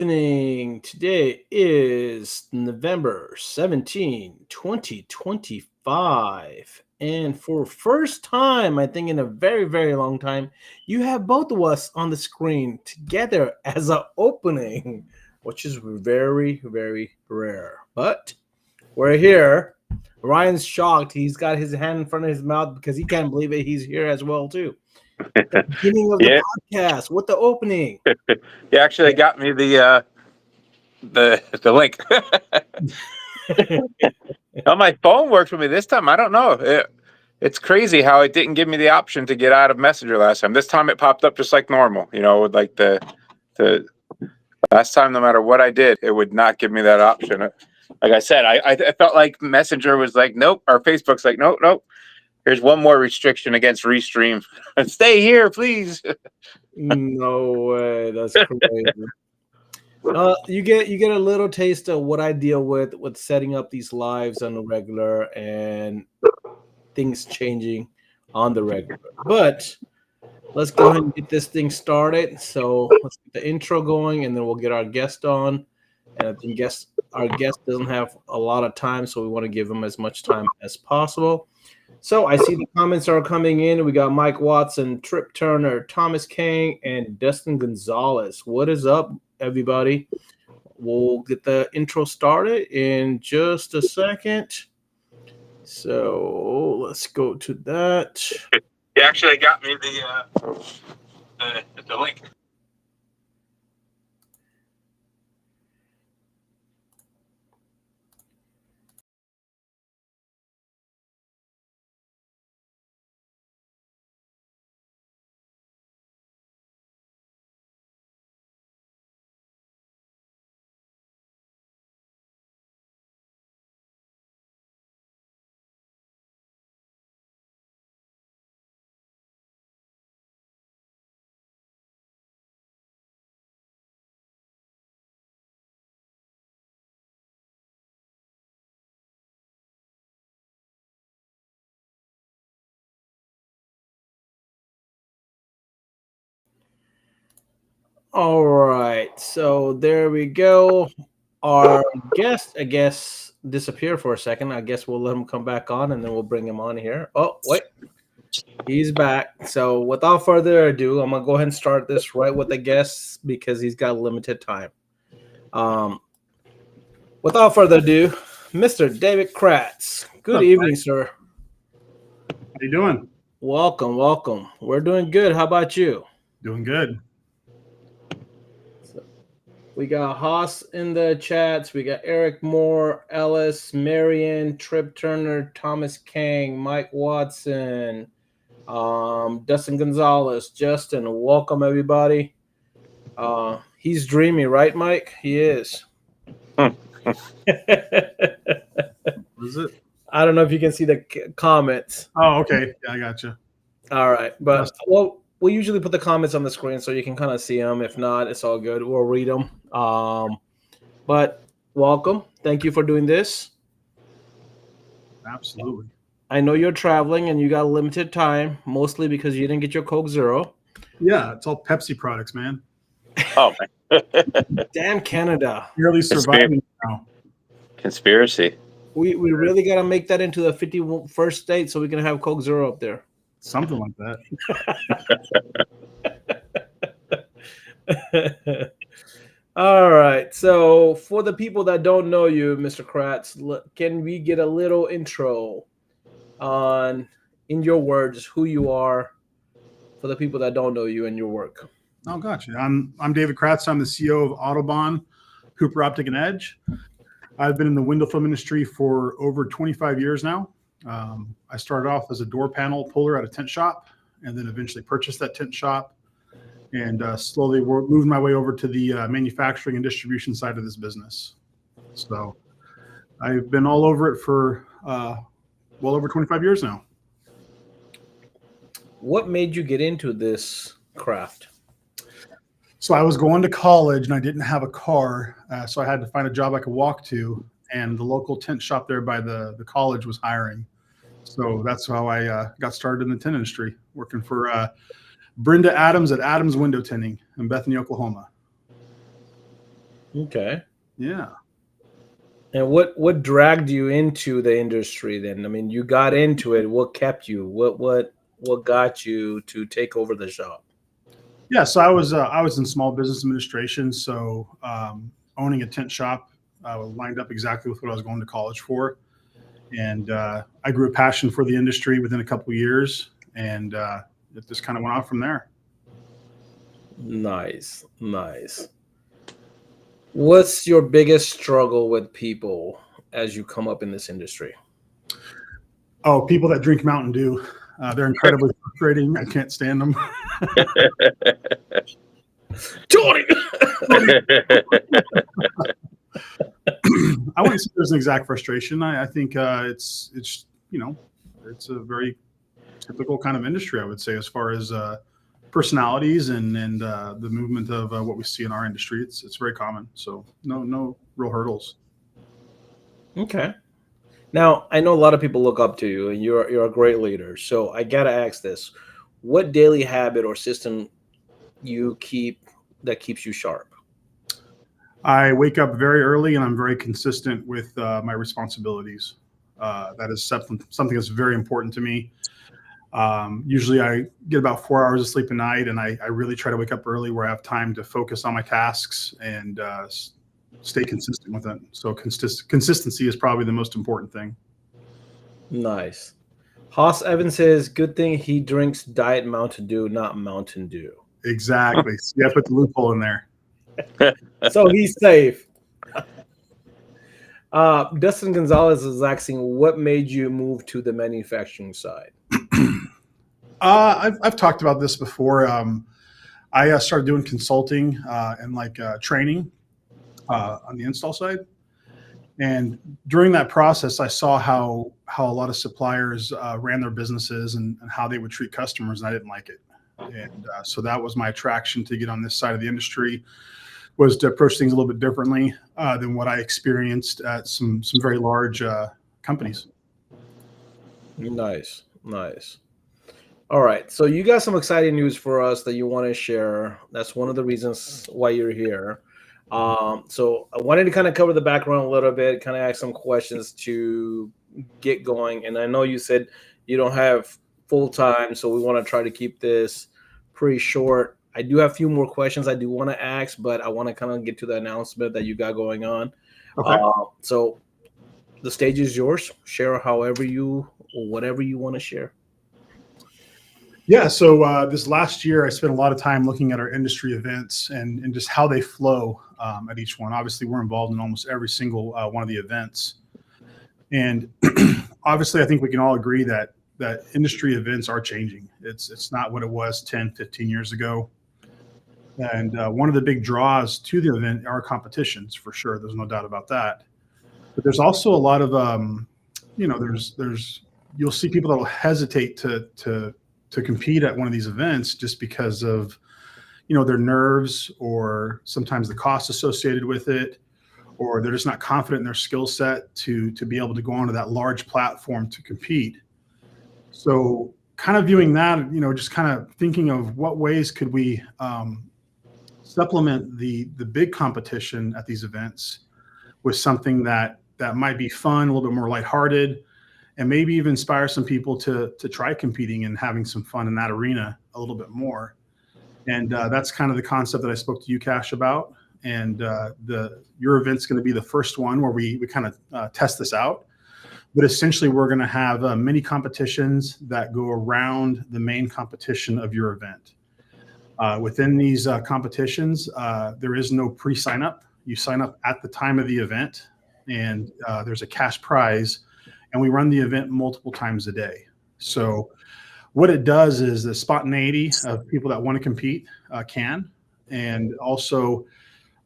Evening. Today is November 17, 2025. And for first time, I think in a very, very long time, you have both of us on the screen together as an opening, which is very, very rare. But we're here. Ryan's shocked. He's got his hand in front of his mouth because he can't believe it. He's here as well, too. The beginning of the podcast with the opening. You actually got me the link. Oh, my phone worked for me this time. I don't know. It's crazy how it didn't give me the option to get out of Messenger last time. This time it popped up just like normal. With like the last time, no matter what I did, it would not give me that option. Like I said, I felt like Messenger was like, nope, or Facebook's like, nope. Here's one more restriction against Restream. Stay here, please. No way. That's crazy. You get a little taste of what I deal with setting up these lives on the regular and things changing on the regular. But let's go ahead and get this thing started. So let's get the intro going, and then we'll get our guest on. And I think our guest doesn't have a lot of time, so we want to give him as much time as possible. So I see the comments are coming in. We got Mike Watson, Trip Turner, Thomas Kang, and Dustin Gonzalez. What is up, everybody? We'll get the intro started in just a second. So let's go to that. You actually got me the link. All right, so there we go. Our guest, I guess, disappeared for a second. I guess we'll let him come back on, and then we'll bring him on here. Oh, wait. He's back. So without further ado, I'm going to go ahead and start this right with the guest because he's got limited time. Without further ado, Mr. David Kratz. Good evening, sir. How you doing? Welcome. We're doing good. How about you? Doing good. We got Haas in the chats. We got Eric Moore, Ellis, Marion, Trip Turner, Thomas Kang, Mike Watson, Dustin Gonzalez, Justin. Welcome, everybody. He's dreamy, right, Mike? He is. Is it? I don't know if you can see the comments. Oh, okay. Yeah, I got you. All right. But, we usually put the comments on the screen so you can kind of see them. If not, it's all good. We'll read them. But welcome. Thank you for doing this. Absolutely. I know you're traveling and you got limited time, mostly because you didn't get your Coke Zero. Yeah, it's all Pepsi products, man. Oh, man. Damn Canada. Barely surviving now. Conspiracy. We really got to make that into the 51st state so we can have Coke Zero up there. Something like that. All right. So for the people that don't know you, Mr. Kratz, can we get a little intro on, in your words, who you are for the people that don't know you and your work? Oh, gotcha. I'm David Kratz. I'm the CEO of Autobahn, Cooper Optic and Edge. I've been in the window film industry for over 25 years now. I started off as a door panel puller at a tint shop and then eventually purchased that tint shop and slowly moved my way over to the manufacturing and distribution side of this business. So I've been all over it for well over 25 years now. What made you get into this craft? So I was going to college and I didn't have a car, so I had to find a job I could walk to, and the local tint shop there by the college was hiring. So that's how I got started in the tint industry, working for Brenda Adams at Adams Window Tinting in Bethany, Oklahoma. Okay. Yeah. And what dragged you into the industry then? I mean, you got into it. What kept you? What got you to take over the shop? Yeah, so I was in small business administration, so owning a tent shop lined up exactly with what I was going to college for, and I grew a passion for the industry within a couple of years, and it just kind of went on from there. Nice, nice. What's your biggest struggle with people as you come up in this industry? Oh, people that drink Mountain Dew, they're incredibly frustrating. I can't stand them. Tony! I wouldn't say there's an exact frustration. I think it's it's a very typical kind of industry, I would say, as far as personalities and the movement of what we see in our industry. It's very common. So no real hurdles. Okay. Now, I know a lot of people look up to you, and you're a great leader. So I gotta ask this: what daily habit or system you keep that keeps you sharp? I wake up very early and I'm very consistent with my responsibilities. That is something that's very important to me. Usually I get about 4 hours of sleep a night, and I really try to wake up early where I have time to focus on my tasks and stay consistent with it. So consistency is probably the most important thing. Nice. Haas Evans says, "Good thing he drinks Diet Mountain Dew, not Mountain Dew." Exactly. So you have to put the loophole in there. So he's safe. Dustin Gonzalez is asking, what made you move to the manufacturing side? I've talked about this before. I started doing consulting and training on the install side. And during that process, I saw how a lot of suppliers ran their businesses and how they would treat customers, and I didn't like it. And so that was my attraction to get on this side of the industry, was to approach things a little bit differently than what I experienced at some very large companies. Nice, nice. All right, so you got some exciting news for us that you want to share. That's one of the reasons why you're here. So I wanted to kind of cover the background a little bit, kind of ask some questions to get going. And I know you said you don't have full time, so we want to try to keep this pretty short. I do have a few more questions I do want to ask, but I want to kind of get to the announcement that you got going on. Okay. So the stage is yours. Share whatever you want to share. Yeah, so this last year, I spent a lot of time looking at our industry events and just how they flow at each one. Obviously, we're involved in almost every single one of the events. And obviously, I think we can all agree that industry events are changing. It's not what it was 10, 15 years ago. And one of the big draws to the event are competitions, for sure. There's no doubt about that. But there's also a lot of, you'll see people that will hesitate to compete at one of these events just because of, their nerves, or sometimes the cost associated with it, or they're just not confident in their skill set to be able to go onto that large platform to compete. So kind of viewing that, just kind of thinking of what ways could we supplement the big competition at these events with something that might be fun, a little bit more lighthearted, and maybe even inspire some people to try competing and having some fun in that arena a little bit more. And that's kind of the concept that I spoke to you, Cash, about. And your event's going to be the first one where we kind of test this out. But essentially, we're going to have mini competitions that go around the main competition of your event. Within these competitions, there is no pre-sign up. You sign up at the time of the event, and there's a cash prize. And we run the event multiple times a day. So what it does is the spontaneity of people that want to compete can. And also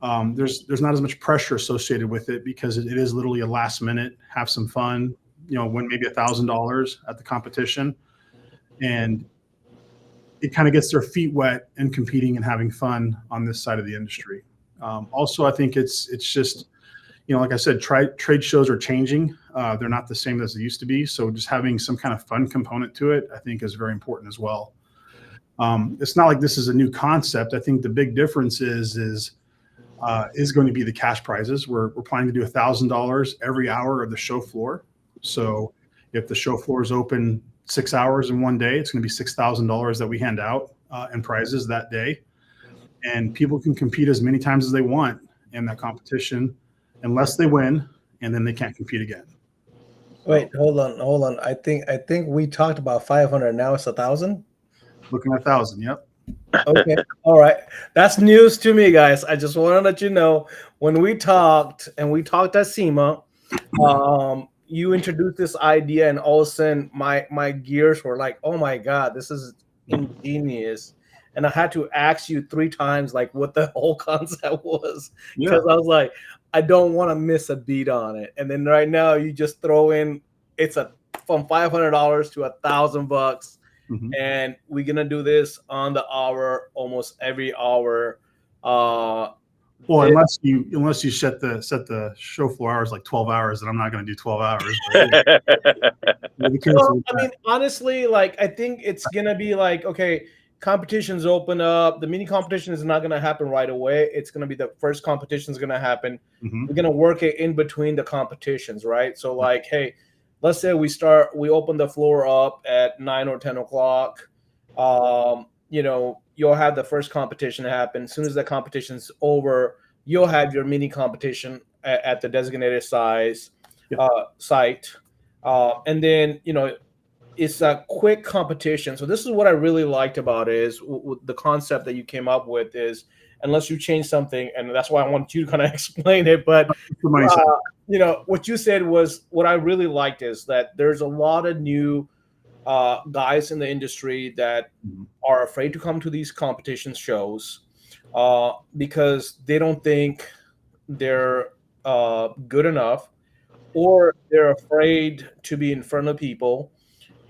there's not as much pressure associated with it, because it is literally a last minute, have some fun, win maybe $1,000 at the competition. And it kind of gets their feet wet in competing and having fun on this side of the industry. Also, I think it's just, like I said, trade shows are changing. They're not the same as they used to be. So just having some kind of fun component to it, I think, is very important as well. It's not like this is a new concept. I think the big difference is is going to be the cash prizes. We're planning to do $1,000 every hour of the show floor. So if the show floor is open 6 hours in one day, it's going to be $6,000 that we hand out in prizes that day. And people can compete as many times as they want in that competition unless they win, and then they can't compete again. Wait, hold on. I think we talked about 500. Now it's 1,000. Looking at 1,000. Yep. Okay. All right. That's news to me, guys. I just want to let you know, when we talked at SEMA, you introduced this idea, and all of a sudden my gears were like, oh my God, this is ingenious. And I had to ask you 3 times, like, what the whole concept was, because I was like, I don't want to miss a beat on it. And then right now you just throw in, it's from $500 to $1,000, and we're gonna do this on the hour, almost every hour. Well, unless you set the show floor hours like 12 hours, and I'm not going to do 12 hours. Well, I mean, honestly, like, I think it's gonna be like, okay, competitions open up. The mini competition is not going to happen right away. It's going to be the first competition is going to happen. We're going to work it in between the competitions, right? So, like, hey, let's say we open the floor up at 9 or 10 o'clock. You know, you'll have the first competition happen. As soon as the competition's over, you'll have your mini competition at the designated site. And then, you know, it's a quick competition. So this is what I really liked about it, is the concept that you came up with is, unless you change something, and that's why I want you to kind of explain it. But you know, what you said was, what I really liked is that there's a lot of new guys in the industry that are afraid to come to these competition shows because they don't think they're good enough, or they're afraid to be in front of people,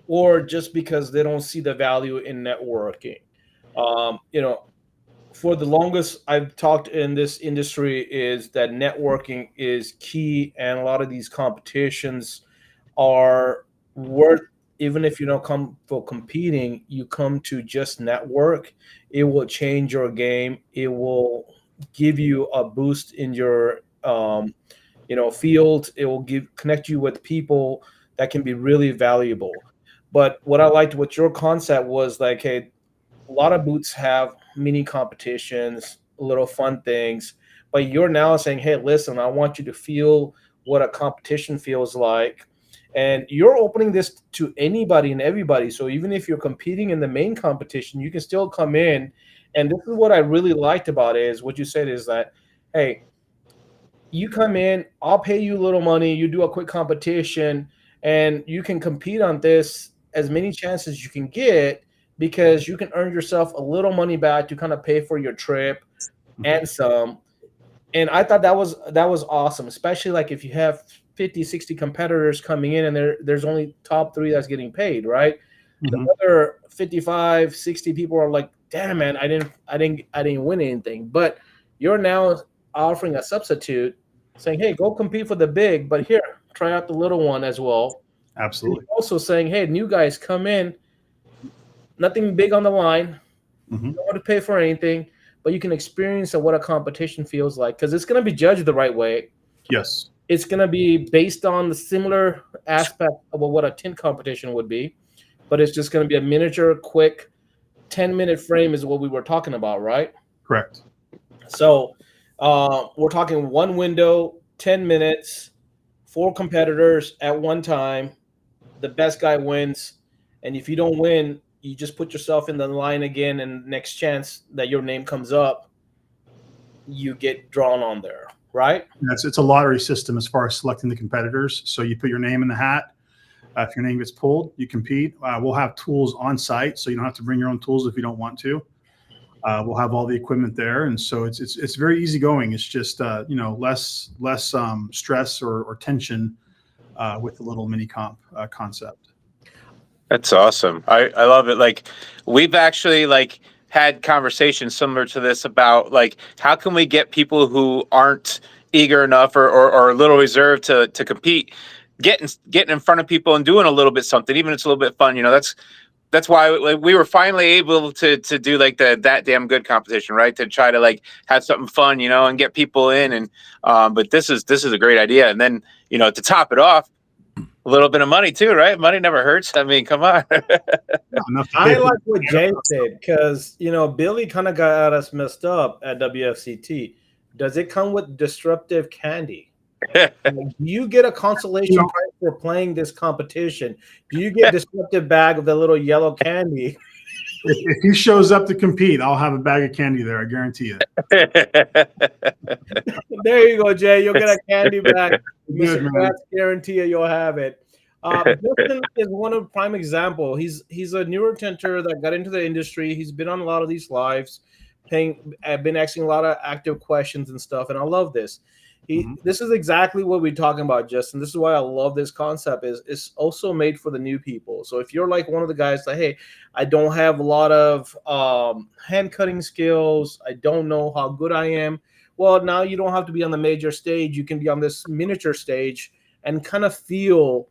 or just because they don't see the value in networking. You know, for the longest I've talked in this industry is that networking is key, and a lot of these competitions are worth, even if you don't come for competing, you come to just network. It will change your game. It will give you a boost in your you know, field. It will connect you with people that can be really valuable. But what I liked, what your concept was, like, hey, a lot of booths have mini competitions, little fun things, but you're now saying, hey, listen, I want you to feel what a competition feels like. And you're opening this to anybody and everybody. So even if you're competing in the main competition, you can still come in. And this is what I really liked about it, is what you said is that, hey, you come in, I'll pay you a little money, you do a quick competition, and you can compete on this as many chances as you can get, because you can earn yourself a little money back to kind of pay for your trip and some. And I thought that was awesome, especially like if you have 50, 60 competitors coming in, and there's only top 3 that's getting paid, right? The other 55, 60 people are like, damn, man, I didn't win anything. But you're now offering a substitute, saying, hey, go compete for the big, but here, try out the little one as well. Absolutely. Also saying, hey, new guys come in, nothing big on the line, you don't want to pay for anything, but you can experience what a competition feels like, because it's going to be judged the right way. Yes. It's going to be based on the similar aspect of what a tint competition would be, but it's just going to be a miniature, quick 10-minute frame is what we were talking about, right? Correct. So we're talking one window, 10 minutes, 4 competitors at one time. The best guy wins. And if you don't win, you just put yourself in the line again, and next chance that your name comes up, you get drawn on there, right? It's a lottery system as far as selecting the competitors. So you put your name in the hat. If your name gets pulled, you compete. We'll have tools on site, so you don't have to bring your own tools if you don't want to. We'll have all the equipment there, and so it's very easygoing. It's just you know, less stress or tension with the little mini comp concept. That's awesome. I love it. Like, we've actually like had conversations similar to this about like, how can we get people who aren't eager enough or a little reserved to compete, getting in front of people and doing a little bit something, even if it's a little bit fun. You know, that's that's why like, we were finally able to do like that damn good competition, right? To try to like have something fun, you know, and get people in. And but this is a great idea. And then, you know, to top it off, a little bit of money too, right? Money never hurts. I mean, come on. I like what Jay said, because, you know, Billy kind of got us messed up at WFCT. Does it come with disruptive candy? Do you get a consolation prize for playing this competition? Do you get disruptive bag of the little yellow candy? If he shows up to compete, I'll have a bag of candy there. I guarantee it. There you go, Jay. You'll get a candy bag. Mr. Kratz, guarantee you'll have it. Justin is one of the prime example. He's a newer tinter that got into the industry. He's been on a lot of these lives, been asking a lot of active questions and stuff, and I love this. This is exactly what we're talking about, Justin. This is why I love this concept. It's also made for the new people. So if you're like one of the guys that, hey, I don't have a lot of hand cutting skills, I don't know how good I am. Well, now you don't have to be on the major stage. You can be on this miniature stage and kind of feel.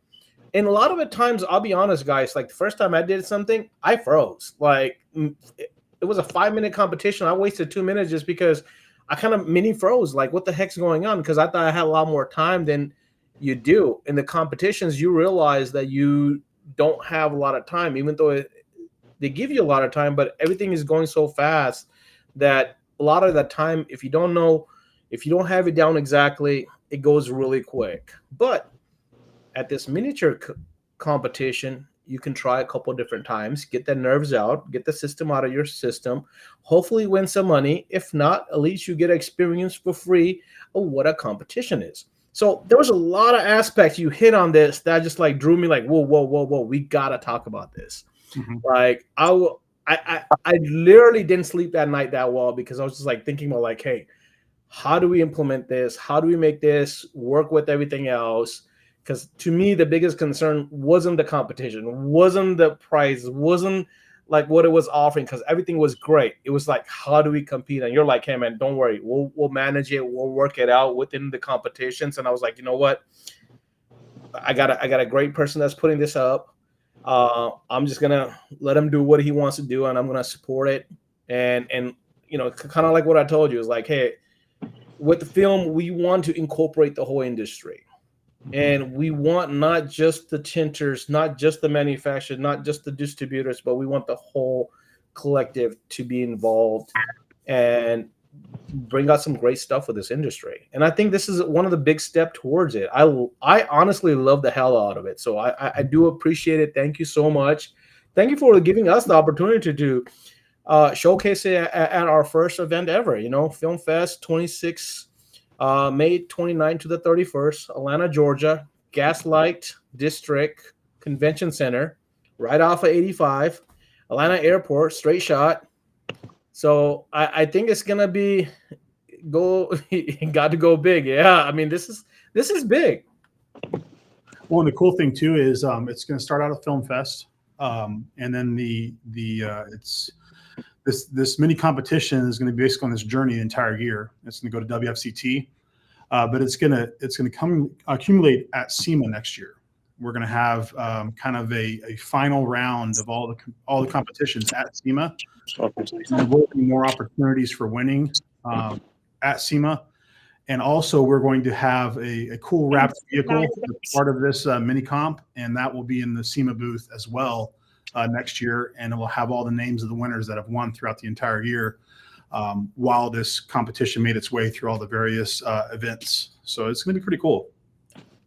And a lot of the times, I'll be honest, guys, like the first time I did something, I froze. Like it was a 5-minute competition. I wasted 2 minutes just because I kind of mini froze, like what the heck's going on? Because I thought I had a lot more time than you do. In the competitions, you realize that you don't have a lot of time, even though they give you a lot of time, but everything is going so fast that a lot of the time, if you don't have it down exactly, it goes really quick. But at this miniature competition, you can try a couple different times, get the nerves out, get the system out of your system, hopefully win some money. If not, at least you get experience for free of what a competition is. So there was a lot of aspects you hit on this that just like drew me like, whoa, we gotta talk about this. Like I literally didn't sleep that night that well because I was just like thinking about like, hey, how do we implement this? How do we make this work with everything else? Because to me, the biggest concern wasn't the competition, wasn't the prize, wasn't like what it was offering, because everything was great. It was like, how do we compete? And you're like, hey, man, don't worry. We'll manage it. We'll work it out within the competitions. And I was like, you know what? I got a great person that's putting this up. I'm just going to let him do what he wants to do, and I'm going to support it. And you know, kind of like what I told you, is like, hey, with the film, we want to incorporate the whole industry. And we want not just the tinters, not just the manufacturers, not just the distributors, but we want the whole collective to be involved and bring out some great stuff for this industry. And I think this is one of the big steps towards it. I honestly love the hell out of it. So I do appreciate it. Thank you so much. Thank you for giving us the opportunity to showcase it at our first event ever, you know, Film Fest 26. May 29th to the 31st, Atlanta, Georgia, Gaslight District Convention Center, right off of 85, Atlanta Airport, straight shot. So I think it's gonna be got to go big. Yeah, I mean this is big. Well, and the cool thing too is it's going to start out at Film Fest, and then it's. This mini competition is going to be basically on this journey the entire year. It's going to go to WFCT, but it's going to come accumulate at SEMA next year. We're going to have kind of a final round of all the competitions at SEMA. And there will be more opportunities for winning at SEMA, and also we're going to have a cool wrapped vehicle as part of this mini comp, and that will be in the SEMA booth as well. Next year, and it will have all the names of the winners that have won throughout the entire year while this competition made its way through all the various events. So it's going to be pretty cool.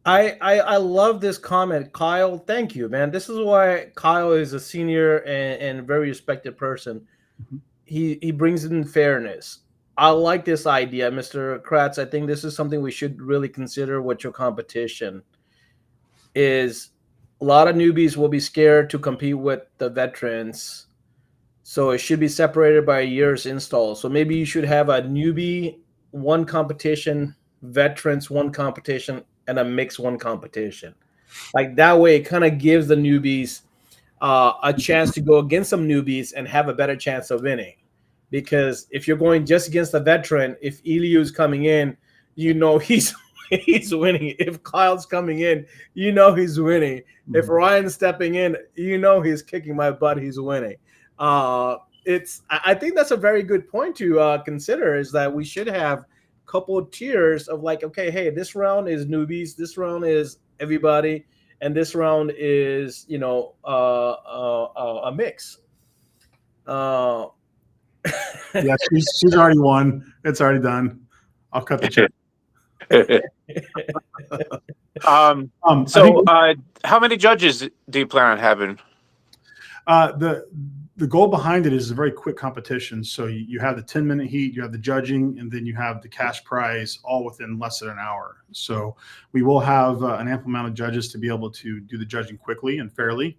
I love this comment, Kyle. Thank you, man. This is why Kyle is a senior and very respected person. He brings in fairness. I like this idea, Mr. Kratz. I think this is something we should really consider with your competition. Is a lot of newbies will be scared to compete with the veterans. So it should be separated by a year's install. So maybe you should have a newbie one competition, veterans one competition, and a mixed one competition. Like that way, it kind of gives the newbies a chance to go against some newbies and have a better chance of winning. Because if you're going just against a veteran, if Eliu's coming in, you know he's he's winning. If Kyle's coming in, you know he's winning. If Ryan's stepping in, you know he's kicking my butt. He's winning. I think that's a very good point to consider. Is that we should have a couple of tiers of like, okay, hey, this round is newbies, this round is everybody, and this round is a mix. Yeah, she's already won. It's already done. I'll cut the check. So how many judges do you plan on having? The goal behind it is a very quick competition. So you have the 10-minute heat, you have the judging, and then you have the cash prize all within less than an hour. So we will have an ample amount of judges to be able to do the judging quickly and fairly.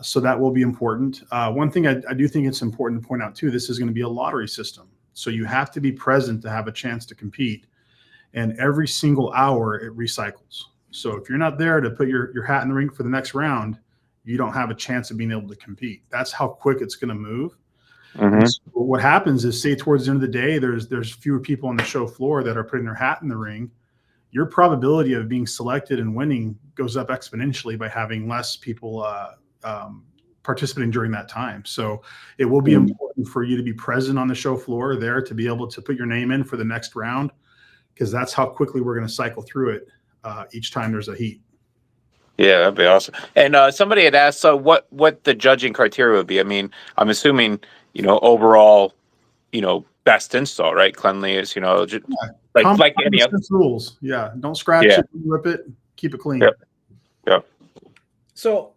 So that will be important. One thing I do think it's important to point out too, this is going to be a lottery system. So you have to be present to have a chance to compete. And every single hour it recycles. So if you're not there to put your hat in the ring for the next round, you don't have a chance of being able to compete. That's how quick it's going to move. So what happens is, say towards the end of the day, there's fewer people on the show floor that are putting their hat in the ring. Your probability of being selected and winning goes up exponentially by having less people participating during that time. So it will be important for you to be present on the show floor there to be able to put your name in for the next round, because that's how quickly we're going to cycle through it each time there's a heat. Yeah, that'd be awesome. And somebody had asked, so what the judging criteria would be. I mean, I'm assuming, overall, best install, right? Cleanliness, just, like any other rules. Yeah, don't scratch it, rip it, keep it clean. Yep. So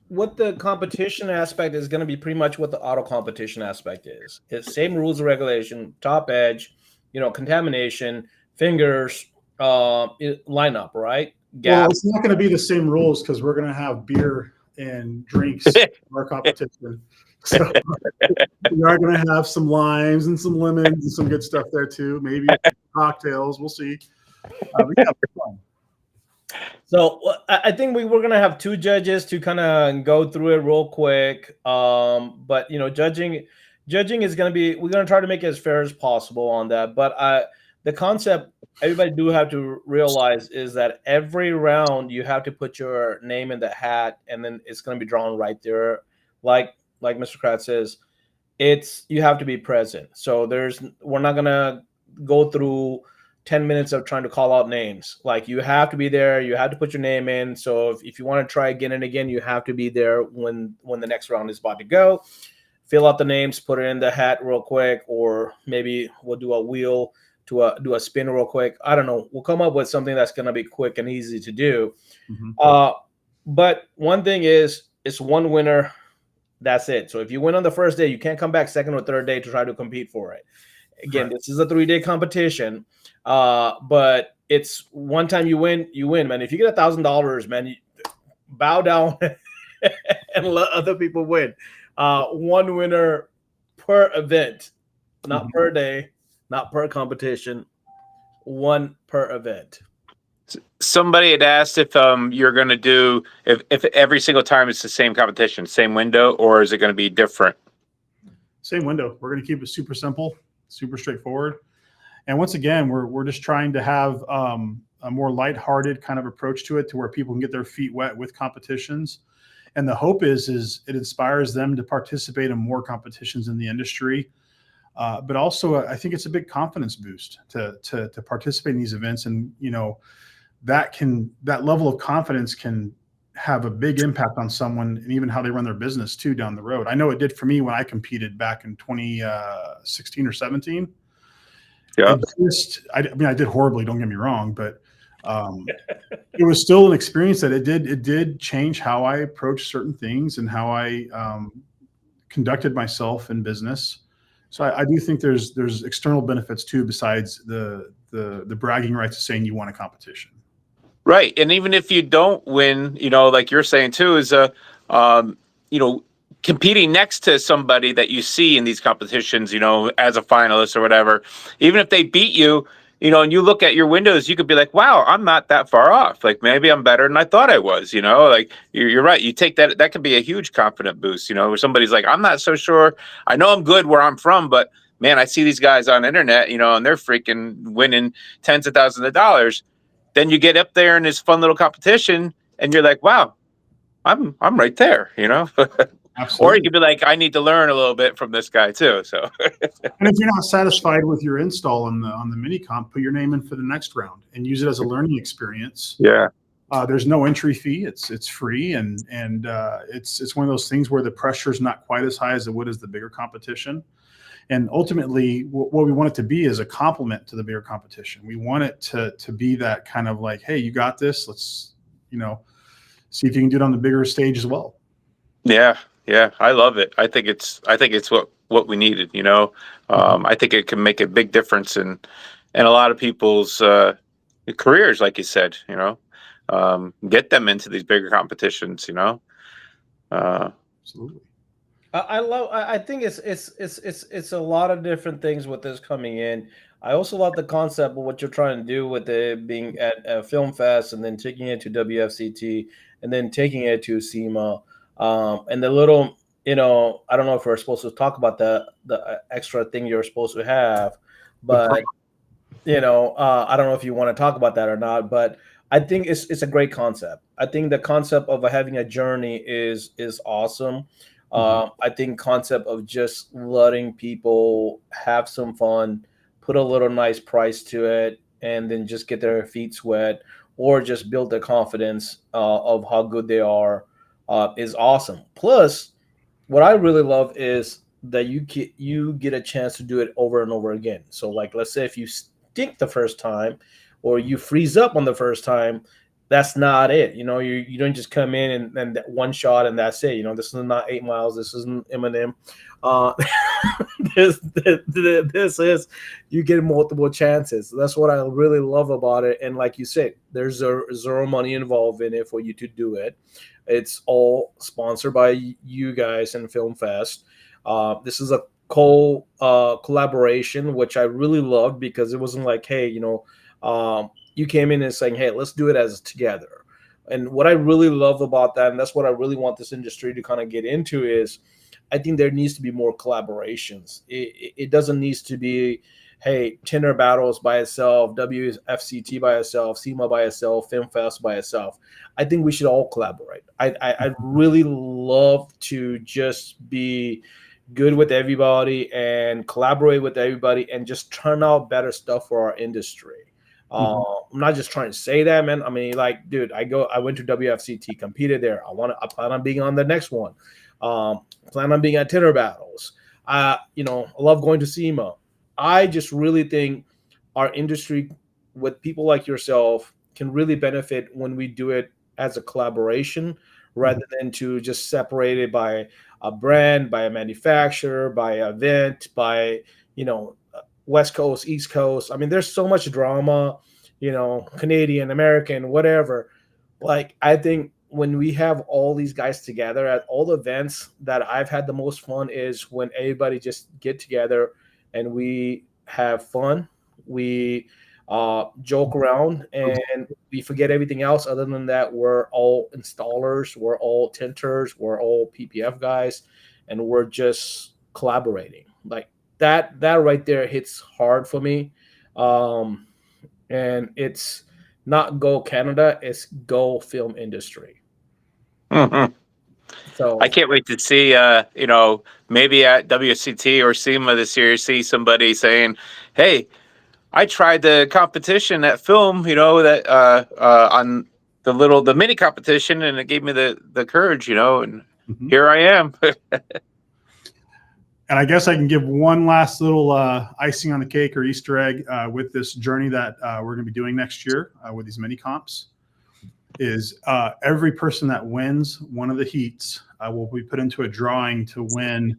what the competition aspect is going to be pretty much what the auto competition aspect is. It's same rules and regulation, top edge, contamination, fingers, lineup, right? Well, it's not going to be the same rules because we're going to have beer and drinks in our competition. So we are going to have some limes and some lemons and some good stuff there too. Maybe cocktails. We'll see. Fun. So I think we're going to have two judges to kind of go through it real quick. But judging is going to be, we're going to try to make it as fair as possible on that. But the concept everybody do have to realize is that every round you have to put your name in the hat, and then it's going to be drawn right there. Like Mr. Kratz says, you have to be present. So we're not going to go through 10 minutes of trying to call out names. Like, you have to be there. You have to put your name in. So if you want to try again and again, you have to be there when the next round is about to go. Fill out the names, put it in the hat real quick, or maybe we'll do a wheel to do a spin real quick. I don't know. We'll come up with something that's going to be quick and easy to do. But one thing is, it's one winner. That's it. So if you win on the first day, you can't come back second or third day to try to compete for it. Again, This is a 3-day competition. But it's one time you win, man. If you get $1,000, man, you bow down and let other people win. One winner per event, not per day, not per competition, one per event. Somebody had asked if you're going to do, if every single time it's the same competition, same window, or is it going to be different? Same window. We're going to keep it super simple, super straightforward. And once again, we're just trying to have a more lighthearted kind of approach to it, to where people can get their feet wet with competitions. And the hope is it inspires them to participate in more competitions in the industry. But also, I think it's a big confidence boost to participate in these events. And, that level of confidence can have a big impact on someone, and even how they run their business too down the road. I know it did for me when I competed back in 2016 or 17. Yeah. I did horribly, don't get me wrong, but it was still an experience that it did change how I approached certain things and how I conducted myself in business. So I do think there's external benefits too, besides the bragging rights of saying you won a competition. Right. And even if you don't win, like you're saying too, is competing next to somebody that you see in these competitions, as a finalist or whatever, even if they beat you, and you look at your windows, you could be like, wow, I'm not that far off. Like, maybe I'm better than I thought I was, like you're right. You take that could be a huge confident boost, where somebody's like, I'm not so sure. I know I'm good where I'm from, but man, I see these guys on the internet, you know, and they're freaking winning tens of thousands of dollars. Then you get up there in this fun little competition and you're like, wow, I'm right there, you know? Or you Absolutely. could be like, I need to learn a little bit from this guy too. So And if you're not satisfied with your install on the mini comp, put your name in for the next round and use it as a learning experience. yeah. There's no entry fee. It's free, and it's one of those things where the pressure is not quite as high as it would as the bigger competition. And ultimately, what we want it to be is a complement to the bigger competition. We want it to be that kind of like, hey, you got this. Let's, you know, see if you can do it on the bigger stage as well. Yeah. Yeah. I love it. I think it's what we needed, you know. I think it can make a big difference in a lot of people's careers, like you said, you know, get them into these bigger competitions, you know. Absolutely. I think it's a lot of different things with this coming in. I also love the concept of what you're trying to do with it being at a film fest and then taking it to WFCT and then taking it to SEMA. And the little, you know, I don't know if we're supposed to talk about the extra thing you're supposed to have, but you know, I don't know if you want to talk about that or not, but I think it's a great concept. I think the concept of having a journey is awesome. I think concept of just letting people have some fun, put a little nice price to it, and then just get their feet wet or just build their confidence of how good they are is awesome. Plus, what I really love is that you get a chance to do it over and over again. So, like, let's say if you stink the first time, or you freeze up on the first time, that's not it. You know, you don't just come in and that one shot and that's it. You know, this is not 8 Miles. This isn't Eminem. This is, you get multiple chances. That's what I really love about it. And like you said, there's zero money involved in it for you to do it. It's all sponsored by you guys and Film Fest. This is a collaboration, which I really loved because it wasn't like, hey, you know, you came in and saying, hey, let's do it as together. And what I really love about that, and that's what I really want this industry to kind of get into, is I think there needs to be more collaborations. It doesn't need to be, hey, Tinder Battles by itself, WFCT by itself, SEMA by itself, Film Fest by itself. I think we should all collaborate. I'd really love to just be good with everybody and collaborate with everybody and just turn out better stuff for our industry. I'm not just trying to say that, man. I mean, like, dude, I went to WFCT, competed there. I plan on being on the next one. Plan on being at Tinder Battles. You know, I love going to SEMA. I just really think our industry with people like yourself can really benefit when we do it as a collaboration rather than to just separate it by a brand, by a manufacturer, by an event, by, you know, West Coast, East Coast. I mean, there's so much drama, you know, Canadian, American, whatever. Like, I think when we have all these guys together at all the events, that I've had the most fun is when everybody just get together and we have fun. We joke around and we forget everything else. Other than that, we're all installers, we're all tinters, we're all PPF guys, and we're just collaborating. Like, that right there hits hard for me. And it's not go Canada, it's go film industry. So I can't wait to see, you know, maybe at WCT or SEMA this year, see somebody saying, hey, I tried the competition at film, you know, that on the mini competition, and it gave me the courage, you know, and here I am. And I guess I can give one last little icing on the cake or Easter egg with this journey that we're going to be doing next year with these mini comps. Is every person that wins one of the heats will be put into a drawing to win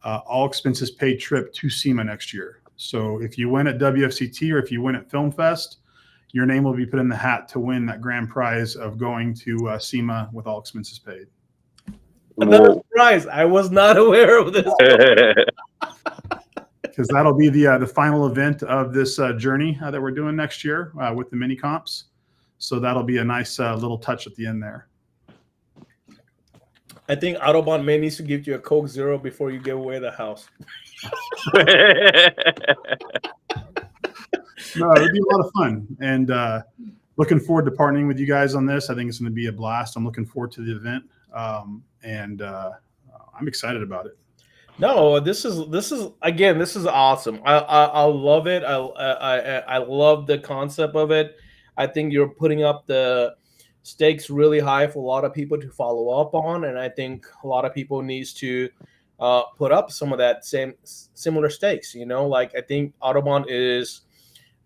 all expenses paid trip to SEMA next year. So if you win at WFCT or if you win at Film Fest, your name will be put in the hat to win that grand prize of going to SEMA with all expenses paid. Another surprise. I was not aware of this. Because that'll be the final event of this journey that we're doing next year with the mini comps. So that'll be a nice little touch at the end there. I think Autobahn may needs to give you a Coke Zero before you give away the house. No, it'd be a lot of fun, and looking forward to partnering with you guys on this. I think it's going to be a blast. I'm looking forward to the event, and I'm excited about it. No, this is again, this is awesome. I love it. I love the concept of it. I think you're putting up the stakes really high for a lot of people to follow up on, and I think a lot of people needs to put up some of that similar stakes. You know, like I think Autobahn is,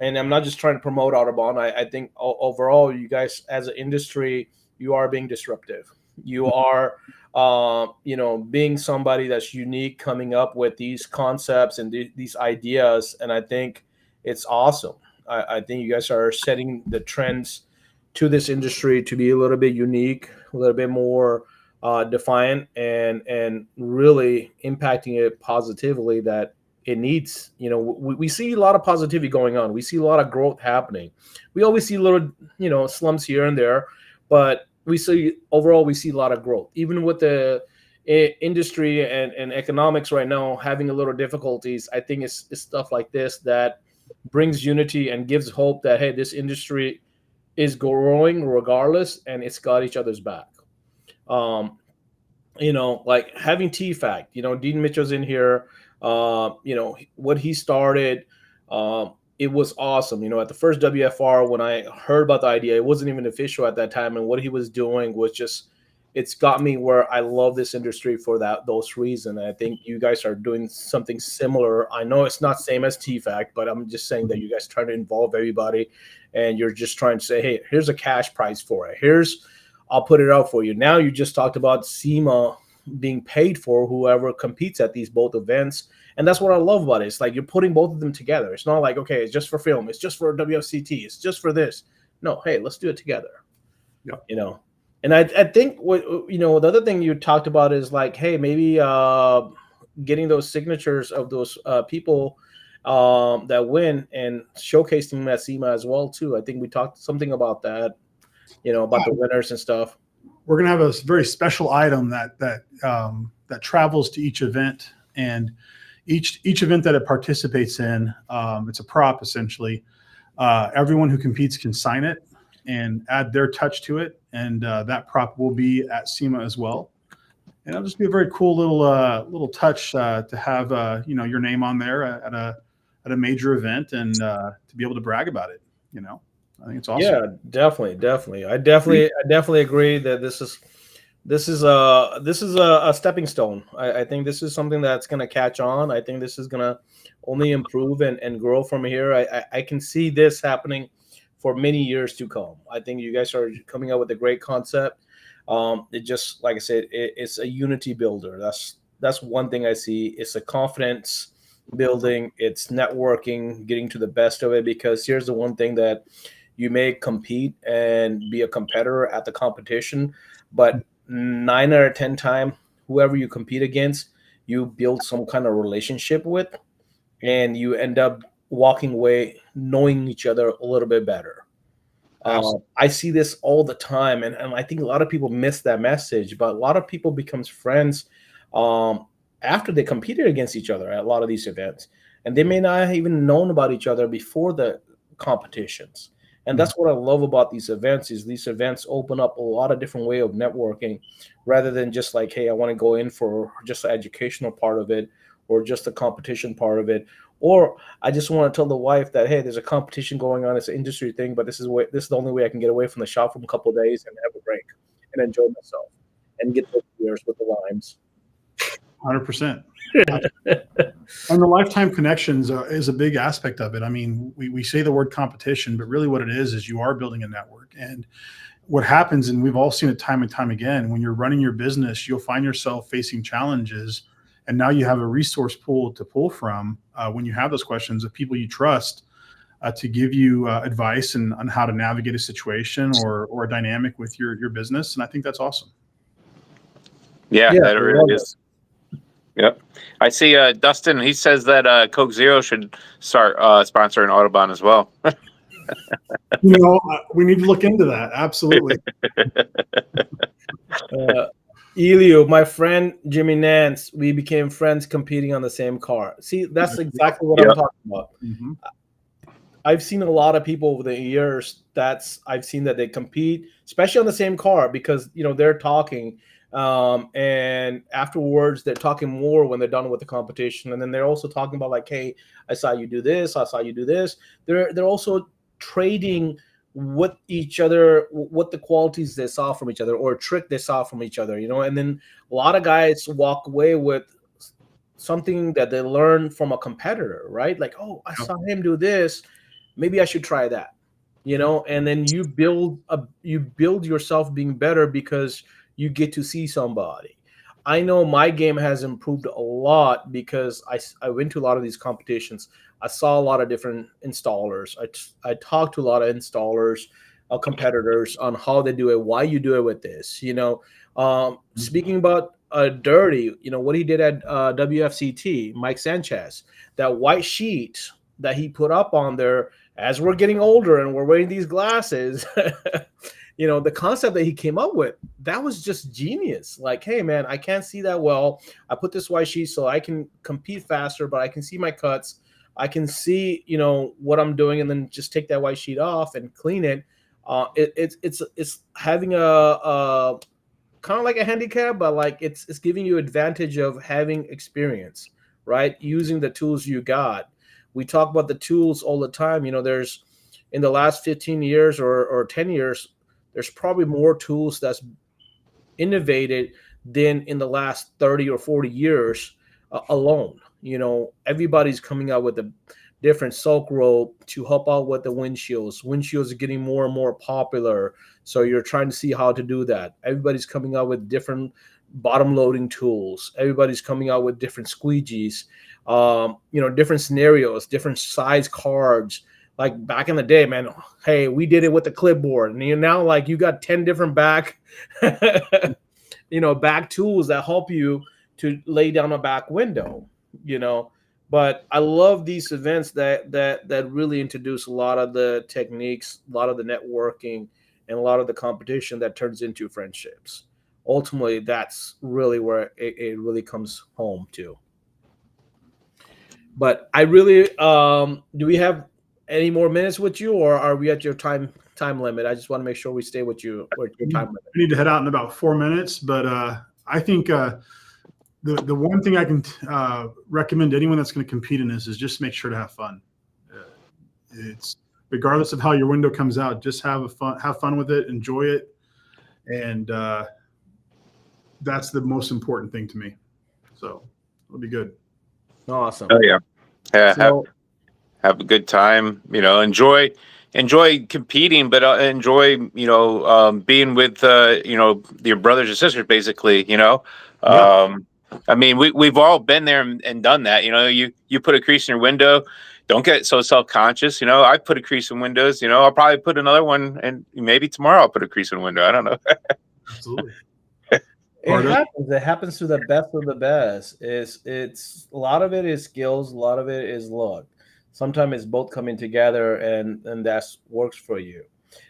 and I'm not just trying to promote Autobahn. I think overall, you guys as an industry, you are being disruptive. You are, being somebody that's unique, coming up with these concepts and these ideas, and I think it's awesome. I think you guys are setting the trends to this industry to be a little bit unique, a little bit more defiant, and really impacting it positively that it needs. We see a lot of positivity going on. We see a lot of growth happening. We always see little, slumps here and there, but we see a lot of growth. Even with the industry and economics right now having a little difficulties, I think it's stuff like this that brings unity and gives hope that, hey, this industry is growing regardless, and it's got each other's back. Like having TFAC, Dean Mitchell's in here, what he started, it was awesome. At the first WFR, when I heard about the idea, it wasn't even official at that time. And what he was doing was just, it's got me where I love this industry for those reasons. And I think you guys are doing something similar. I know it's not same as TFAC, but I'm just saying that you guys try to involve everybody, and you're just trying to say, hey, here's a cash prize for it. I'll put it out for you. Now you just talked about SEMA being paid for whoever competes at these both events. And that's what I love about it. It's like you're putting both of them together. It's not like, okay, it's just for film. It's just for WFCT. It's just for this. No, hey, let's do it together. Yeah. And I think the other thing you talked about is like, hey, maybe getting those signatures of those people that win and showcasing them at SEMA as well too. I think we talked something about that, about the winners and stuff. We're going to have a very special item that travels to each event, and each event that it participates in, it's a prop essentially. Everyone who competes can sign it and add their touch to it, and that prop will be at SEMA as well. And it'll just be a very cool little touch to have your name on there at a major event, and to be able to brag about it. I think it's awesome. Yeah, definitely. I definitely agree that this is a stepping stone. I think this is something that's going to catch on. I think this is going to only improve and grow from here. I can see this happening for many years to come. I think you guys are coming up with a great concept. It just, like I said, it's a unity builder. That's one thing I see. It's a confidence building. It's networking, getting to the best of it. Because here's the one thing that you may compete and be a competitor at the competition, but 9 out of 10 times, whoever you compete against, you build some kind of relationship with, and you end up walking away knowing each other a little bit better. I see this all the time, and I think a lot of people miss that message, but a lot of people becomes friends after they competed against each other at a lot of these events, and they may not have even known about each other before the competitions. And that's what I love about these events, is these events open up a lot of different way of networking, rather than just like, hey, I want to go in for just the educational part of it, or just the competition part of it, or I just want to tell the wife that, hey, there's a competition going on, it's an industry thing, but this is the only way I can get away from the shop for a couple of days and have a break and enjoy myself and get those beers with the limes. 100%. And the lifetime connections is a big aspect of it. I mean, we say the word competition, but really what it is you are building a network. And what happens, and we've all seen it time and time again, when you're running your business, you'll find yourself facing challenges, and now you have a resource pool to pull from when you have those questions of people you trust to give you advice on how to navigate a situation or a dynamic with your business. And I think that's awesome. Yeah, that really is. Yep. I see Dustin, he says that Coke Zero should start sponsoring Autobahn as well. We need to look into that. Absolutely. Elio, my friend Jimmy Nance, we became friends competing on the same car. See, that's exactly what I'm Yep. talking about. Mm-hmm. I've seen a lot of people over the years I've seen that they compete, especially on the same car, because they're talking, and afterwards they're talking more when they're done with the competition, and then they're also talking about like, hey, I saw you do this, I saw you do this. They're also trading what each other, what the qualities they saw from each other, or a trick they saw from each other, and then a lot of guys walk away with something that they learned from a competitor, right? Like, oh, I saw him do this, maybe I should try that, and then you build yourself being better because you get to see somebody. I know my game has improved a lot because I went to a lot of these competitions. I saw a lot of different installers. I talked to a lot of installers, competitors, on how they do it, why you do it with this. Speaking about Dirty, what he did at WFCT, Mike Sanchez, that white sheet that he put up on there as we're getting older and we're wearing these glasses. The concept that he came up with, that was just genius. Like, hey man, I can't see that well. I put this white sheet so I can compete faster, but I can see my cuts. I can see, what I'm doing, and then just take that white sheet off and clean it. It's having a kind of like a handicap, but like it's giving you advantage of having experience, right? Using the tools you got. We talk about the tools all the time. There's in the last 15 years or 10 years, there's probably more tools that's innovated than in the last 30 or 40 years alone. Everybody's coming out with a different silk rope to help out with the windshields. Windshields are getting more and more popular, so you're trying to see how to do that. Everybody's coming out with different bottom loading tools. Everybody's coming out with different squeegees, different scenarios, different size cards. Like back in the day, man, hey, we did it with the clipboard, and now like you got 10 different back back tools that help you to lay down a back window. But I love these events that really introduce a lot of the techniques, a lot of the networking, and a lot of the competition that turns into friendships. Ultimately, that's really where it really comes home to. But I really do we have any more minutes with you, or are we at your time limit? I just want to make sure we stay with you with your time limit. I need to head out in about 4 minutes, but I think the one thing I can recommend to anyone that's going to compete in this is just make sure to have fun. It's regardless of how your window comes out, just have fun with it, enjoy it, and that's the most important thing to me. So it'll be good. Awesome. Oh yeah, yeah. So, have a good time. Enjoy competing, but enjoy being with your brothers and sisters. Basically, Yeah. I mean, we've all been there and done that. You put a crease in your window. Don't get so self-conscious. I put a crease in windows. I'll probably put another one, and maybe tomorrow I'll put a crease in a window. I don't know. Absolutely. It happens to the best of the best. It's a lot of it is skills, a lot of it is luck. Sometimes it's both coming together, and that's works for you.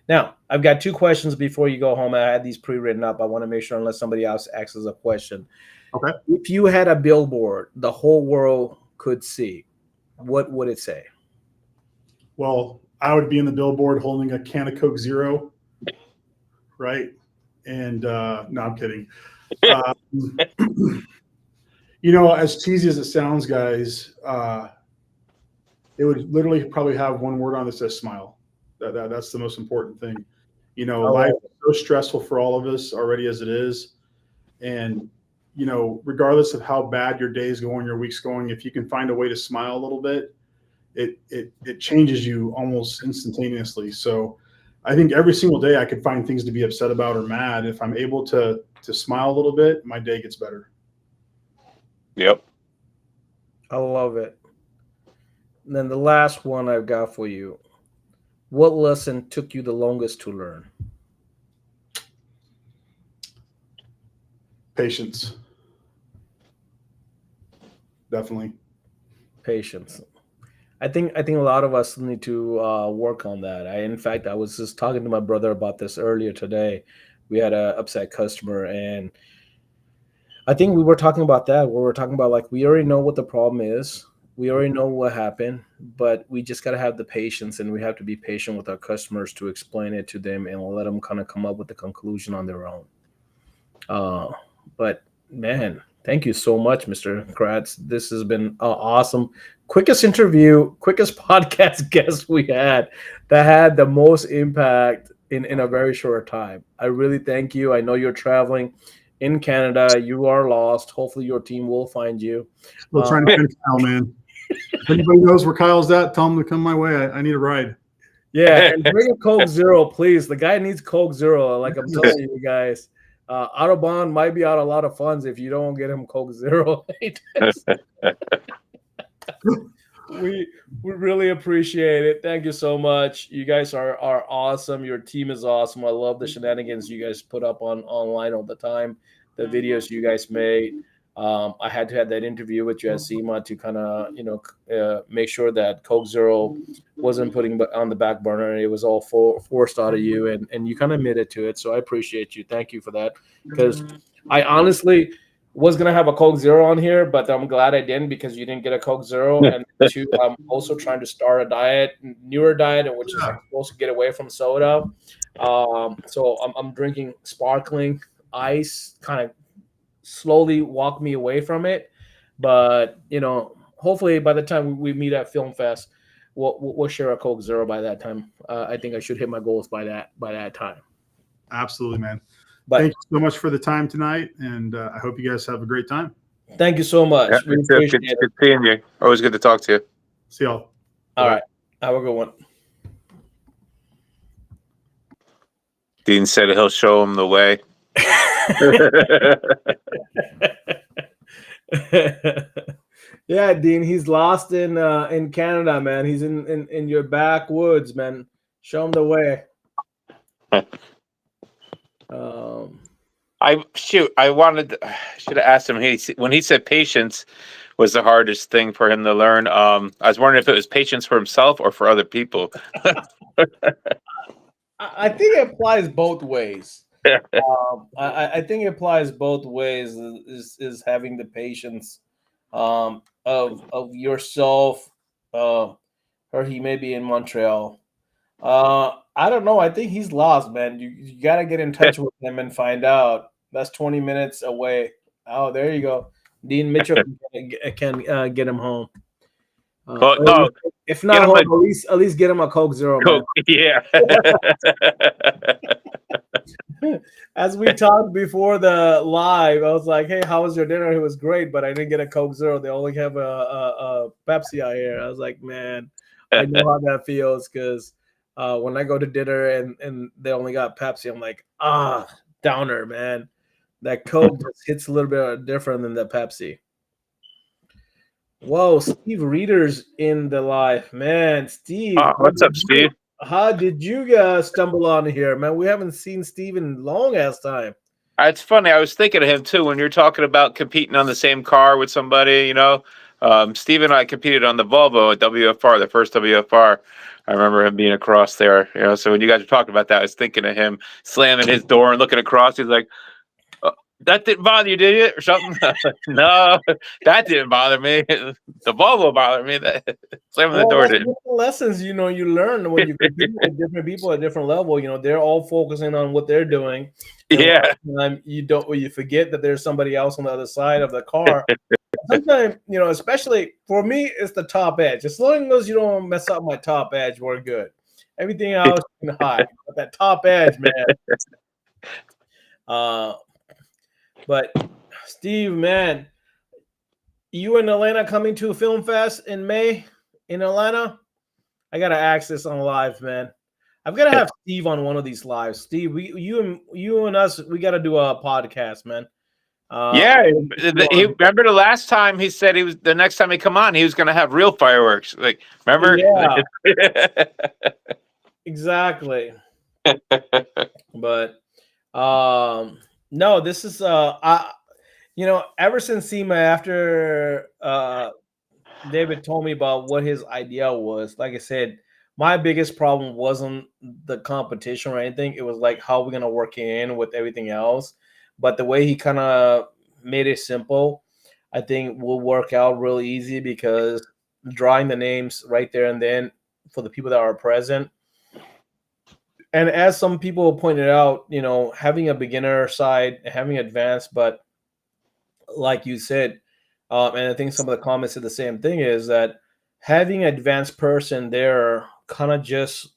Now, I've got 2 questions before you go home. I had these pre-written up. I want to make sure, unless somebody else asks us a question. Okay. If you had a billboard the whole world could see, what would it say? Well, I would be in the billboard holding a can of Coke Zero, right? And no, I'm kidding. As cheesy as it sounds, guys, it would literally probably have one word on that says smile. That's the most important thing. Life is so stressful for all of us already as it is. And, regardless of how bad your day is going, your week's going, if you can find a way to smile a little bit, it changes you almost instantaneously. So I think every single day I could find things to be upset about or mad. If I'm able to smile a little bit, my day gets better. Yep. I love it. And then the last one I've got for you. What lesson took you the longest to learn? Patience. Definitely. Patience. I think a lot of us need to work on that. In fact, I was just talking to my brother about this earlier today. We had an upset customer, and I think we were talking about that. Where we're talking about like we already know what the problem is. We already know what happened, but we just got to have the patience, and we have to be patient with our customers to explain it to them and let them kind of come up with the conclusion on their own. But man, thank you so much, Mr. Kratz. This has been awesome. Quickest interview, quickest podcast guest we had that had the most impact in a very short time. I really thank you. I know you're traveling in Canada. You are lost. Hopefully your team will find you. Still trying to find Kyle, man. If anybody knows where Kyle's at, tell him to come my way. I need a ride. Yeah, and bring a Coke Zero, please. The guy needs Coke Zero. Like I'm telling you guys, Autobahn might be out a lot of funds if you don't get him Coke Zero. we really appreciate it. Thank you so much. You guys are awesome. Your team is awesome. I love the shenanigans you guys put up online all the time. The videos you guys made. I had to have that interview with you at SEMA to kind of, make sure that Coke Zero wasn't putting on the back burner. It was all forced out of you, and you kind of admitted to it. So I appreciate you. Thank you for that. Because I honestly was going to have a Coke Zero on here, but I'm glad I didn't because you didn't get a Coke Zero. And two, I'm also trying to start a newer diet, which is supposed to get away from soda. So I'm drinking sparkling ice, kind of slowly walk me away from it, but hopefully by the time we meet at Film Fest, we'll share a Coke Zero by that time. I think I should hit my goals by that time. Absolutely, man. But thank you so much for the time tonight, and I hope you guys have a great time. Thank you so much. Yeah, We appreciate good, it. good seeing you. Always good to talk to you. See y'all. All right, have a good one. Dean said he'll show him the way. Yeah, Dean, he's lost in Canada, man. He's in your backwoods, man. Show him the way. I should have asked him. When he said patience was the hardest thing for him to learn. I was wondering if it was patience for himself or for other people. I think it applies both ways. I think it applies both ways. Is having the patience of yourself, or he may be in Montreal. I don't know. I think he's lost, man. You got to get in touch with him and find out. That's 20 minutes away. Oh, there you go. Dean Mitchell can get him home. Well, no, if not home, at least get him a Coke Zero. Coke, yeah. As we talked before the live, I was like, "Hey, how was your dinner?" It was great, but I didn't get a Coke Zero. They only have a Pepsi out here. I was like, "Man, I know how that feels." Because when I go to dinner and they only got Pepsi, I'm like, downer, man. That Coke just hits a little bit different than the Pepsi. Whoa, Steve Reeder's in the live, man. Steve, what's up, Steve? How did you stumble on here, man? We haven't seen Steve in long ass time. It's funny. I was thinking of him too when you're talking about competing on the same car with somebody. Steve and I competed on the Volvo at WFR, the first WFR. I remember him being across there. So when you guys were talking about that, I was thinking of him slamming his door and looking across. He's like, "That didn't bother you, did it?" Or something. No, that didn't bother me. The Volvo bothered me. That slamming the door didn't. Lessons, you learn when you compete with different people at different level. They're all focusing on what they're doing. Yeah. You forget that there's somebody else on the other side of the car. Sometimes, especially for me, it's the top edge. As long as you don't mess up my top edge, we're good. Everything else you can hide. But that top edge, man. But Steve, man, you and Elena coming to Film Fest in May in Atlanta? I gotta ask this on live, man. I've got to have Steve on one of these lives. Steve, you and us, we got to do a podcast, man. Yeah, remember the last time he said the next time he come on, he was going to have real fireworks. Like, remember? Yeah, exactly. But no, this is ever since SEMA, after David told me about what his idea was, like I said, my biggest problem wasn't the competition or anything. It was like how we're gonna work in with everything else. But the way he kind of made it simple, I think will work out really easy, because drawing the names right there and then for the people that are present. And as some people pointed out, having a beginner side, having advanced, but like you said, and I think some of the comments said the same thing, is that having an advanced person there kind of just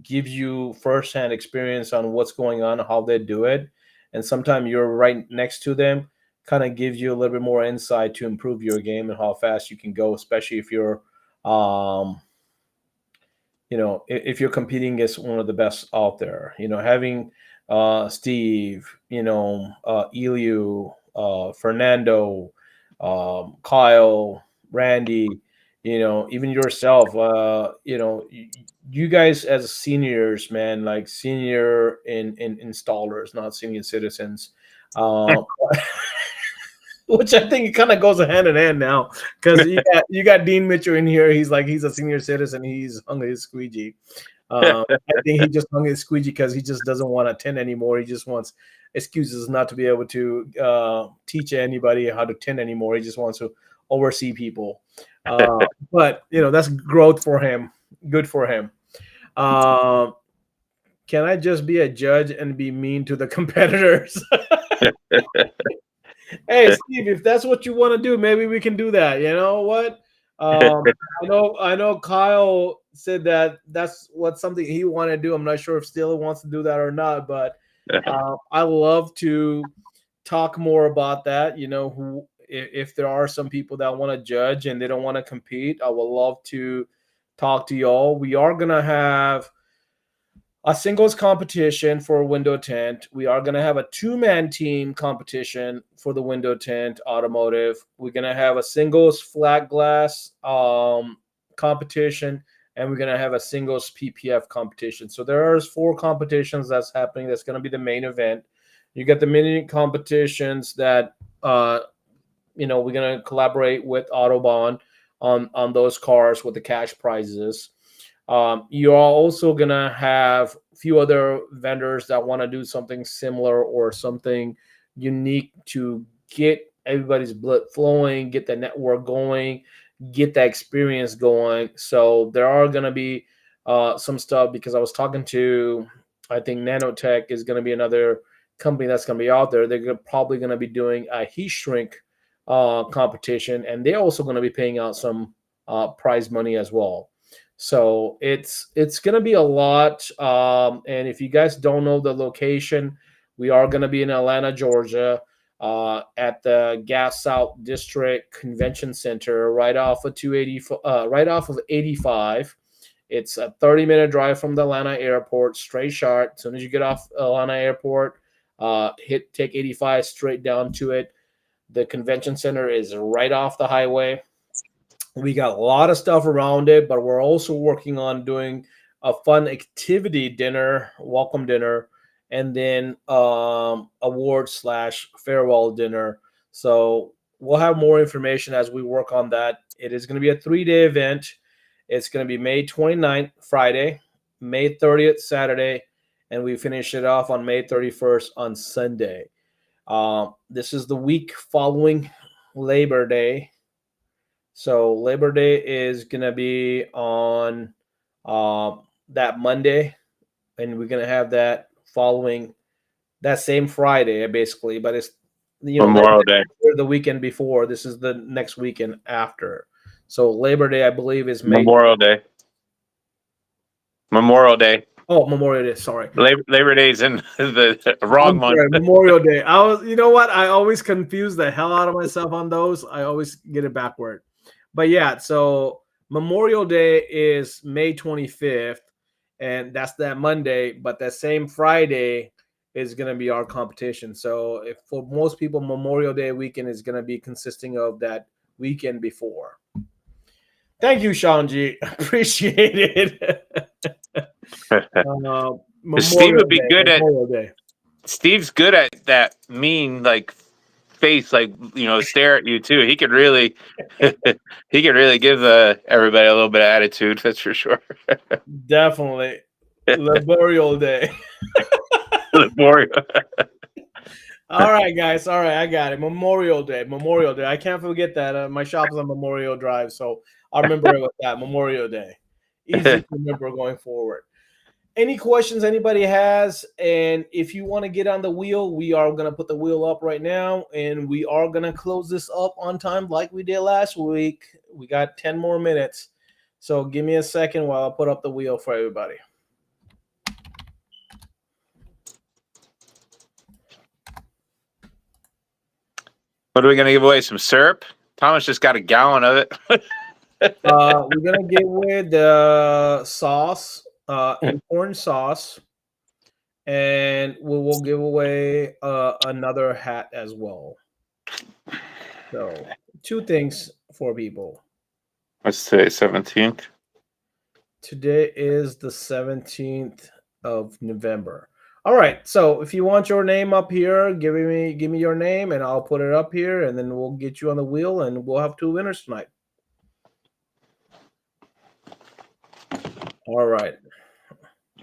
gives you firsthand experience on what's going on, how they do it. And sometimes you're right next to them, kind of gives you a little bit more insight to improve your game and how fast you can go, especially if you're, if you're competing against one of the best out there. Having Steve, Eliu, Fernando, Kyle, Randy, even yourself, you guys as seniors, man, like senior in installers, not senior citizens, which I think it kind of goes hand in hand now, because you got Dean Mitchell in here. He's a senior citizen. He's hung his squeegee. I think he just hung his squeegee because he just doesn't want to attend anymore. He just wants excuses not to be able to teach anybody how to tint anymore. He just wants to oversee people. But that's growth for him. Good for him. Can I just be a judge and be mean to the competitors? Hey, Steve, if that's what you want to do, maybe we can do that. You know what? I know Kyle said that that's something he wanted to do. I'm not sure if Steele wants to do that or not, but I love to talk more about that. If there are some people that want to judge and they don't want to compete, I would love to talk to y'all. We are gonna have a singles competition for window tint. We are going to have a two-man team competition for the window tint automotive. We're going to have a singles flat glass competition, and we're going to have a singles PPF competition. So there's 4 competitions that's happening. That's going to be the main event. You got the mini competitions that we're going to collaborate with Autobahn on those cars with the cash prizes. You are also going to have a few other vendors that want to do something similar or something unique to get everybody's blood flowing, get the network going, get that experience going. So there are going to be some stuff, because I was talking to, I think Nanotech is going to be another company that's going to be out there. They're probably going to be doing a heat shrink competition, and they're also going to be paying out some prize money as well. So it's going to be a lot. And if you guys don't know the location, we are going to be in Atlanta, Georgia, at the Gas South District Convention Center, right off of 85. It's a 30-minute drive from the Atlanta airport, straight shot. As soon as you get off Atlanta airport, take 85 straight down to it. The convention center is right off the highway. We got a lot of stuff around it, but we're also working on doing a fun activity dinner, welcome dinner, and then award/farewell dinner. So we'll have more information as we work on that. It is going to be a 3-day event. It's going to be May 29th, Friday, May 30th, Saturday, and we finish it off on May 31st on Sunday. This is the week following Labor Day. So Labor Day is going to be on that Monday, and we're going to have that following that same Friday, basically. But it's Memorial Day, the weekend before. This is the next weekend after. So Labor Day, I believe, is May. Memorial Day. Oh, Memorial Day. Sorry, Labor Day is in the wrong month. Memorial Day. You know what? I always confuse the hell out of myself on those. I always get it backward. But yeah, so Memorial Day is May 25th, and that's that Monday. But that same Friday is going to be our competition. So if for most people, Memorial Day weekend is going to be consisting of that weekend before. Thank you, Shanji. Appreciate it. Steve would be good at Steve's good at that mean face, stare at you too. He could really give everybody a little bit of attitude. That's for sure. Definitely. Memorial Day. All right, guys. All right, I got it. Memorial Day. Memorial Day. I can't forget that. My shop is on Memorial Drive, so I'll remember it with that. Memorial Day. Easy to remember going forward. Any questions anybody has, and if you want to get on the wheel, we are going to put the wheel up right now, and we are going to close this up on time like we did last week. We got 10 more minutes, so give me a second while I put up the wheel for everybody. What are we going to give away? Some syrup? Thomas just got a gallon of it. We're going to give away the sauce, corn sauce, and we will give away another hat as well. So 2 things for people. What's today, 17th? Today is the 17th of November. All right. So if you want your name up here, give me your name, and I'll put it up here, and then we'll get you on the wheel, and we'll have 2 winners tonight. All right.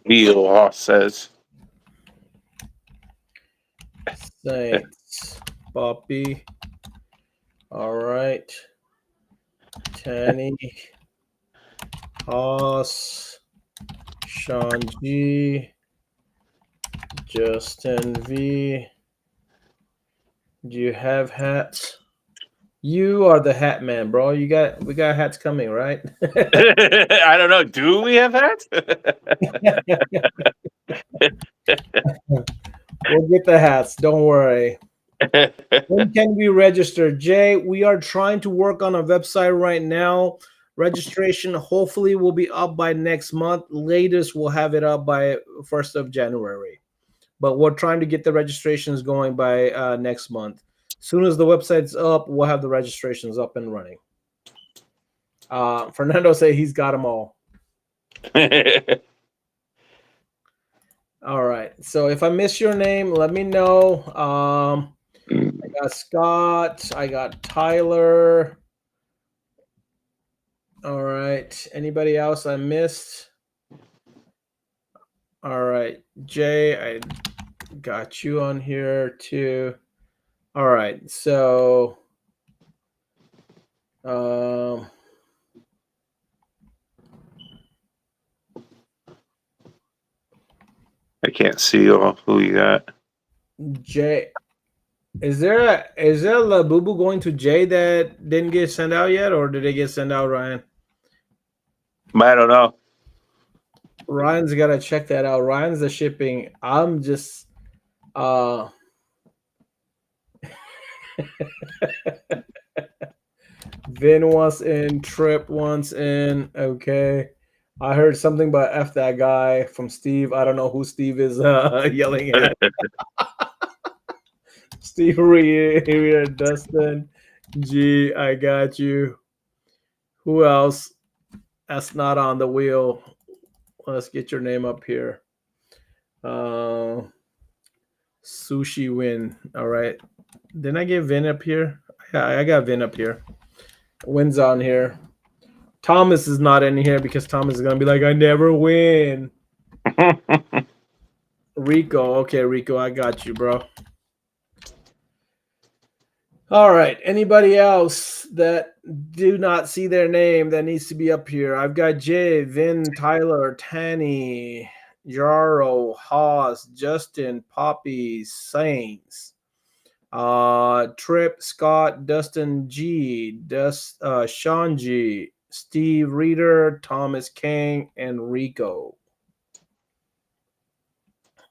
Wheel says. Thanks, Poppy. All right. Tanny, Haas, Sean G, Justin V. Do you have hats? You are the hat man, bro. We got hats coming, right? I don't know. Do we have hats? We'll get the hats. Don't worry. When can we register? Jay, we are trying to work on a website right now. Registration hopefully will be up by next month. Latest, we'll have it up by 1st of January. But we're trying to get the registrations going by next month. As soon as the website's up, we'll have the registrations up and running. Fernando say he's got them all. All right. So if I miss your name, let me know. I got Scott. I got Tyler. All right. Anybody else I missed? All right. Jay, I got you on here too. All right. So I can't see who you got. Jay, is there a Labubu going to Jay that didn't get sent out yet, or did they get sent out, Ryan? I don't know. Ryan's got to check that out. Ryan's the shipping. I'm just Vin wants in, Trip wants in. Okay. I heard something about F that guy from Steve. I don't know who Steve is yelling at. Steve here, Dustin. G, I got you. Who else? That's not on the wheel. Let's get your name up here. Sushi Win. All right. Didn't I get Vin up here? Yeah, I got Vin up here. Win's on here. Thomas is not in here because Thomas is going to be like, I never win. Rico. Okay, Rico, I got you, bro. All right. Anybody else that do not see their name that needs to be up here? I've got Jay, Vin, Tyler, Tanny, Jaro, Haas, Justin, Poppy, Saints, Trip, Scott, Dustin G, Sean G, Steve Reader, Thomas King, and Rico.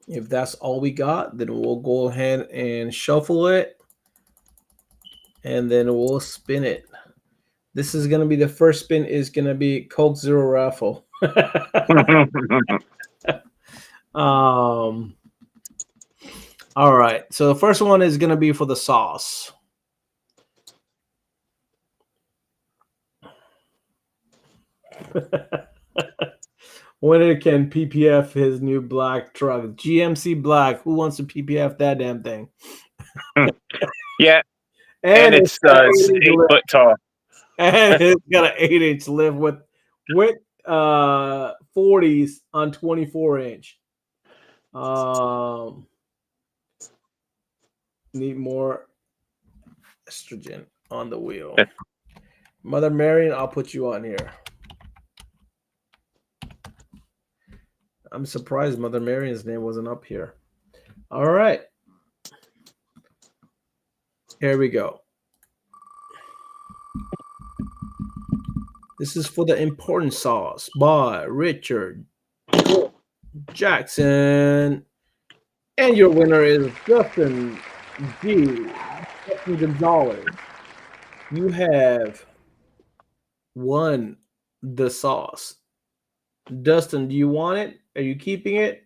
If that's all we got, then we'll go ahead and shuffle it. And then we'll spin it. This is going to be the first spin is going to be Coke Zero raffle. All right. So the first one is going to be for the sauce. When can PPF his new black truck? GMC Black. Who wants to PPF that damn thing? Yeah. And it's 8 foot tall. And it's got an 8-inch lift with 40s on 24-inch. Need more estrogen on the wheel. Mother Marion, I'll put you on here. I'm surprised Mother Marion's name wasn't up here. All right. Here we go. This is for the important sauce by Richard Jackson. And your winner is Justin Gonzalez. You have won the sauce. Dustin, do you want it? Are you keeping it?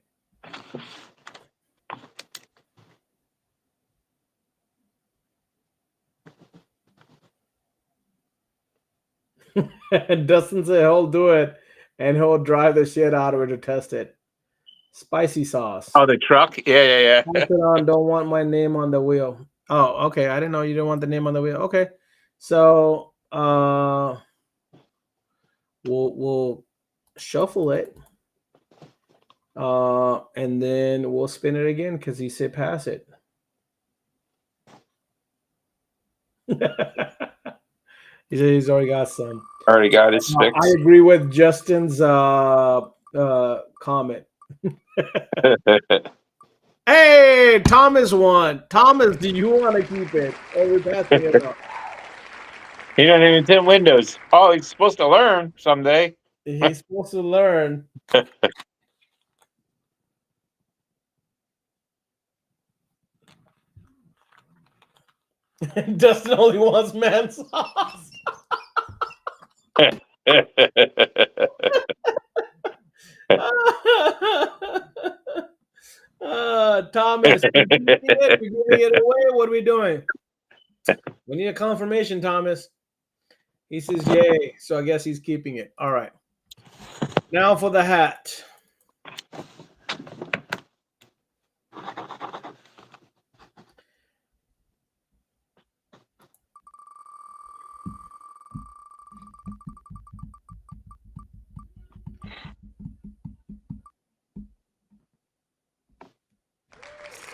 Dustin said he'll do it and he'll drive the shit out of it to test it. Spicy sauce. Oh, the truck? Yeah. Pass it on. Don't want my name on the wheel. Oh, okay. I didn't know you didn't want the name on the wheel. Okay. So we'll shuffle it. And then we'll spin it again because he said pass it. He said he's already got some. Already got his fix. I agree with Justin's comment. Hey, Thomas won. Thomas, do you want to keep it? Or we're passing it up? He don't even tint windows. Oh, he's supposed to learn someday. He's supposed to learn. Dustin only wants man sauce. Thomas, we're giving it away. What are we doing? We need a confirmation, Thomas. He says yay, so I guess he's keeping it. All right. Now for the hat.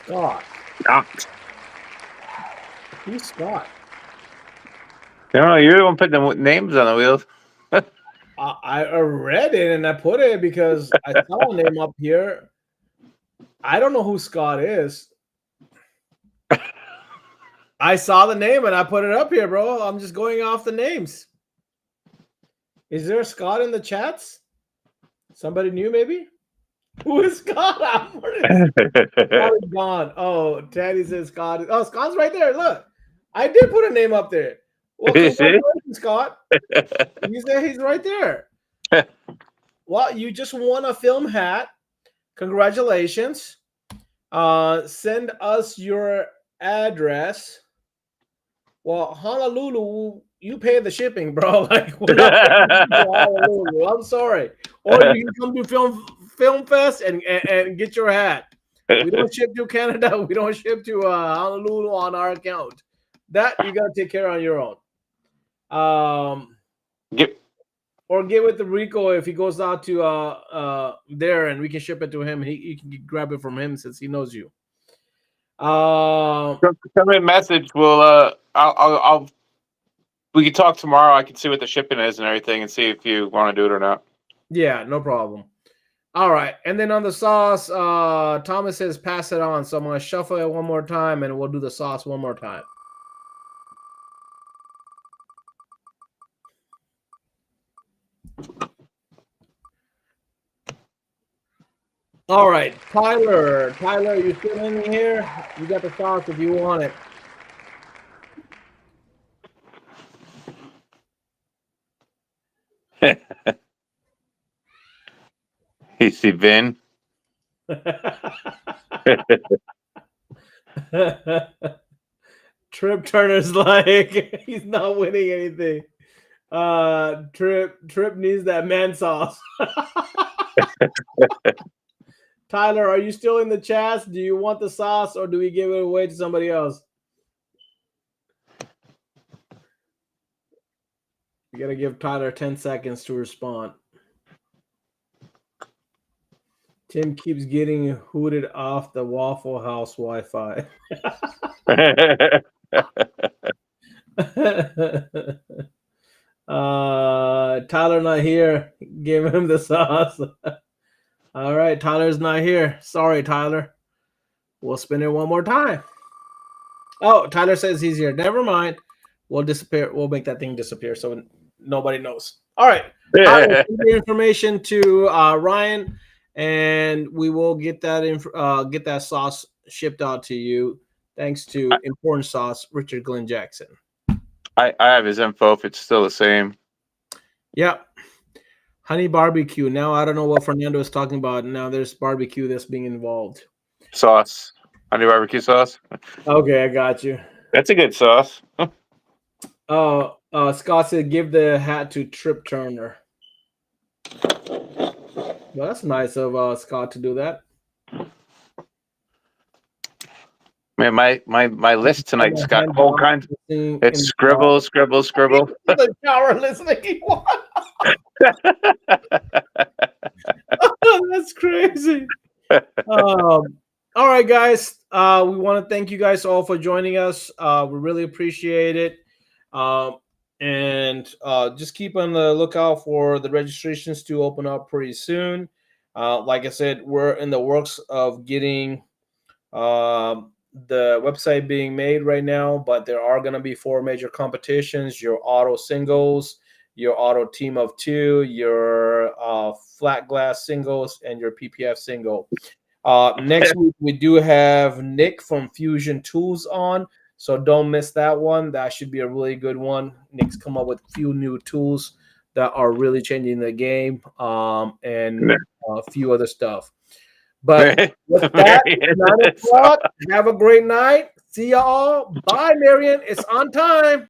Scott. Who's Scott? No, you're the one putting the names on the wheels. I read it and I put it because I saw a name up here. I don't know who Scott is. I saw the name and I put it up here, bro. I'm just going off the names. Is there a Scott in the chats? Somebody new, maybe? Who is Scott? Scott is gone. Oh, Teddy says Scott. Oh, Scott's right there. Look, I did put a name up there. Well, congratulations, Scott. You say he's right there. Well, you just won a film hat. Congratulations. Send us your address. Well, Honolulu, you pay the shipping, bro. Like, we're not Honolulu. I'm sorry. Or you can come to Film Fest and get your hat. We don't ship to Canada. We don't ship to Honolulu on our account. That you gotta take care on your own. Or get with the Rico if he goes out to there and we can ship it to him. You can grab it from him since he knows you. Send me a message. We'll we can talk tomorrow. I can see what the shipping is and everything and see if you want to do it or not. Yeah, no problem. All right. And then on the sauce, Thomas says pass it on. So I'm going to shuffle it one more time and we'll do the sauce one more time. All right. Tyler, you still in here? You got the sauce if you want it. You see Vin? Trip Turner's like, he's not winning anything. Trip needs that man sauce. Tyler, are you still in the chat? Do you want the sauce or do we give it away to somebody else? You gotta give Tyler 10 seconds to respond. Tim keeps getting hooted off the Waffle House Wi-Fi. Tyler not here. Give him the sauce. All right, Tyler's not here. Sorry, Tyler. We'll spin it one more time. Oh, Tyler says he's here. Never mind. We'll disappear. We'll make that thing disappear so nobody knows. All right. Tyler, send the information to Ryan, and we will get that sauce shipped out to you. Thanks to Important Sauce, Richard Glenn Jackson. I have his info if it's still the same. Yep. Honey barbecue. Now I don't know what Fernando is talking about. Now there's barbecue that's being involved. Sauce. Honey barbecue sauce. Okay, I got you. That's a good sauce. Scott said give the hat to Trip Turner. Well, that's nice of Scott to do that. Man, my list tonight's got all kinds. It's scribble. The tower listening. That's crazy. All right, guys. We want to thank you guys all for joining us. We really appreciate it. And just keep on the lookout for the registrations to open up pretty soon. Like I said, we're in the works of getting the website being made right now, but there are going to be 4 major competitions: your auto singles, your auto team of 2, your flat glass singles, and your PPF single. Next week we do have Nick from Fusion Tools on, so don't miss that one. That should be a really good one. Nick's come up with a few new tools that are really changing the game, and a few other stuff. But with that, 9 o'clock, have a great night. See y'all. Bye, Marion. It's on time.